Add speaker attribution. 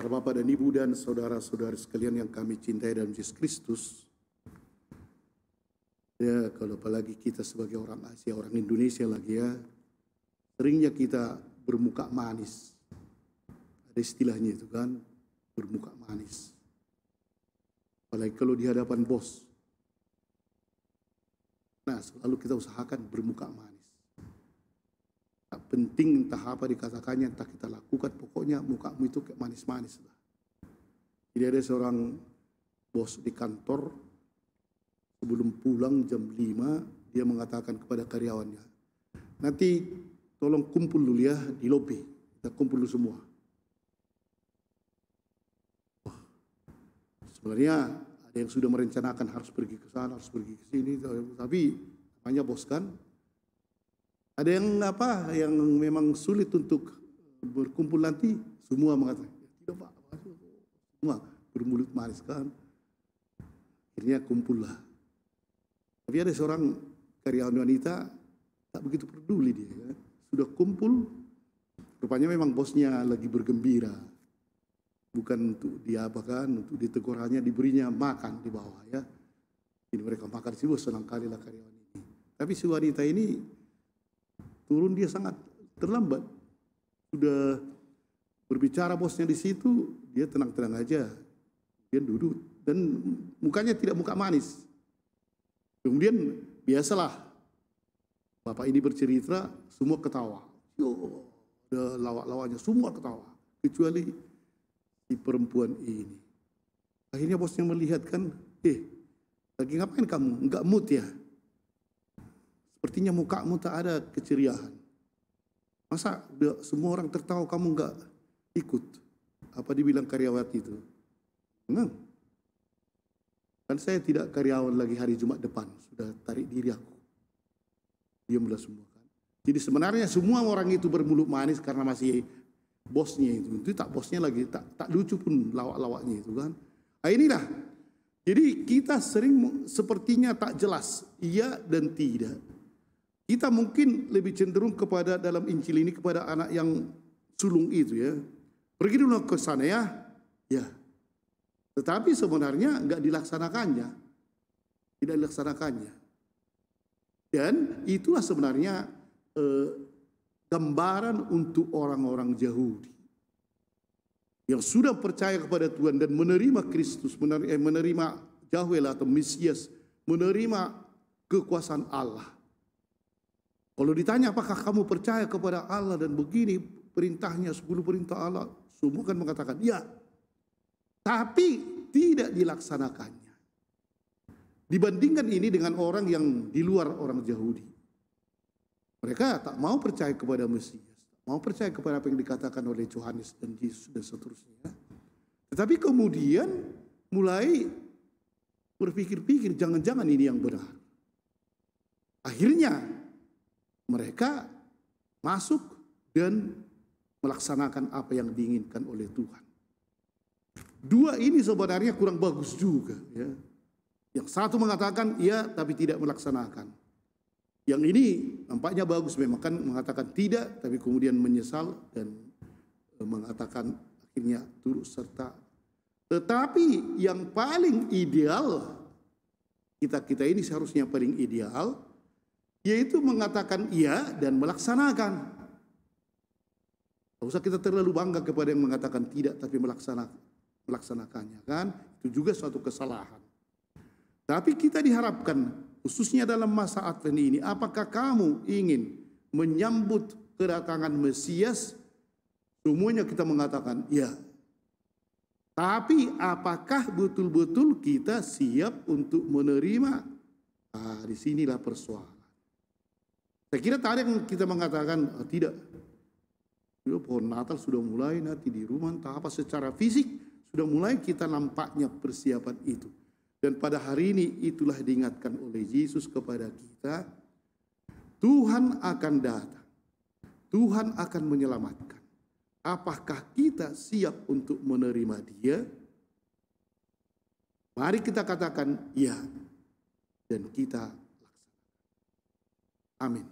Speaker 1: Para Bapak dan Ibu dan saudara-saudara sekalian yang kami cintai dalam Yesus Kristus. Ya, kalau apalagi kita sebagai orang Asia, orang Indonesia lagi ya, seringnya kita bermuka manis. Ada istilahnya itu kan, bermuka manis. Apalagi kalau di hadapan bos. Nah, selalu kita usahakan bermuka manis. Tak penting entah apa dikatakannya, entah kita lakukan, pokoknya mukamu itu kayak manis-manis lah. Jadi ada seorang bos di kantor, sebelum pulang jam 5, dia mengatakan kepada karyawannya, nanti tolong kumpul dulu ya di lobi, kita kumpul dulu semua. Wah, sebenarnya ada yang sudah merencanakan harus pergi ke sana, harus pergi ke sini, tapi hanya bos kan. Ada yang memang sulit untuk berkumpul nanti, semua mengatakan, tidak Pak, semua bermulut manis kan. Akhirnya kumpullah. Tapi ada seorang karyawan wanita tak begitu peduli dia, ya. Sudah kumpul, rupanya memang bosnya lagi bergembira. Bukan untuk diapakan, untuk ditegur, hanya diberinya makan di bawah ya. Jadi mereka makan sih, senang kali lah karyawan ini. Tapi si wanita ini turun dia sangat terlambat. Sudah berbicara bosnya di situ, dia tenang-tenang aja. Dia duduk dan mukanya tidak muka manis. Kemudian biasalah bapak ini bercerita, semua ketawa. Yo, ada lawak-lawaknya semua ketawa, kecuali si perempuan ini. Akhirnya bosnya melihat kan, lagi ngapain kamu? Enggak mood ya? Sepertinya mukamu tak ada keceriaan. Masa semua orang tertawa kamu enggak ikut? Apa dibilang karyawati itu? Enggak. Kan saya tidak karyawan lagi hari Jumat depan. Sudah tarik diri aku. Diamlah semua kan. Jadi sebenarnya semua orang itu bermulut manis karena masih bosnya itu. Itu tak bosnya lagi. Tak lucu pun lawak-lawaknya itu kan. Nah inilah. Jadi kita sering sepertinya tak jelas. Iya dan tidak. Kita mungkin lebih cenderung kepada dalam Injil ini kepada anak yang sulung itu ya. Pergi dulu ke sana ya. Ya. Tetapi sebenarnya enggak dilaksanakannya. Tidak dilaksanakannya. Dan itulah sebenarnya gambaran untuk orang-orang Yahudi. Yang sudah percaya kepada Tuhan dan menerima Kristus, menerima Yahweh atau Mesias, menerima kekuasaan Allah. Kalau ditanya apakah kamu percaya kepada Allah dan begini perintahnya 10 perintah Allah, semua kan mengatakan ya. Tapi tidak dilaksanakannya. Dibandingkan ini dengan orang yang di luar orang Yahudi. Mereka tak mau percaya kepada Mesias, mau percaya kepada apa yang dikatakan oleh Yohanes dan Yesus dan seterusnya. Tetapi kemudian mulai berpikir-pikir jangan-jangan ini yang benar. Akhirnya mereka masuk dan melaksanakan apa yang diinginkan oleh Tuhan. Dua ini sebenarnya kurang bagus juga. Ya. Yang satu mengatakan iya tapi tidak melaksanakan. Yang ini nampaknya bagus memang kan mengatakan tidak tapi kemudian menyesal dan mengatakan akhirnya turut serta. Tetapi yang paling ideal, kita ini seharusnya paling ideal, yaitu mengatakan iya dan melaksanakan. Tidak usah kita terlalu bangga kepada yang mengatakan tidak tapi melaksanakannya kan. Itu juga suatu kesalahan. Tapi kita diharapkan khususnya dalam masa Advent ini, apakah kamu ingin menyambut kedatangan Mesias? Semuanya kita mengatakan iya. Tapi apakah betul-betul kita siap untuk menerima? Nah, disinilah persoalan. Saya kira tadi yang kita mengatakan tidak. Pohon Natal sudah mulai nanti di rumah, entah apa secara fisik sudah mulai kita nampaknya persiapan itu. Dan pada hari ini itulah diingatkan oleh Yesus kepada kita. Tuhan akan datang. Tuhan akan menyelamatkan. Apakah kita siap untuk menerima Dia? Mari kita katakan ya. Dan kita laksanakan. Amin.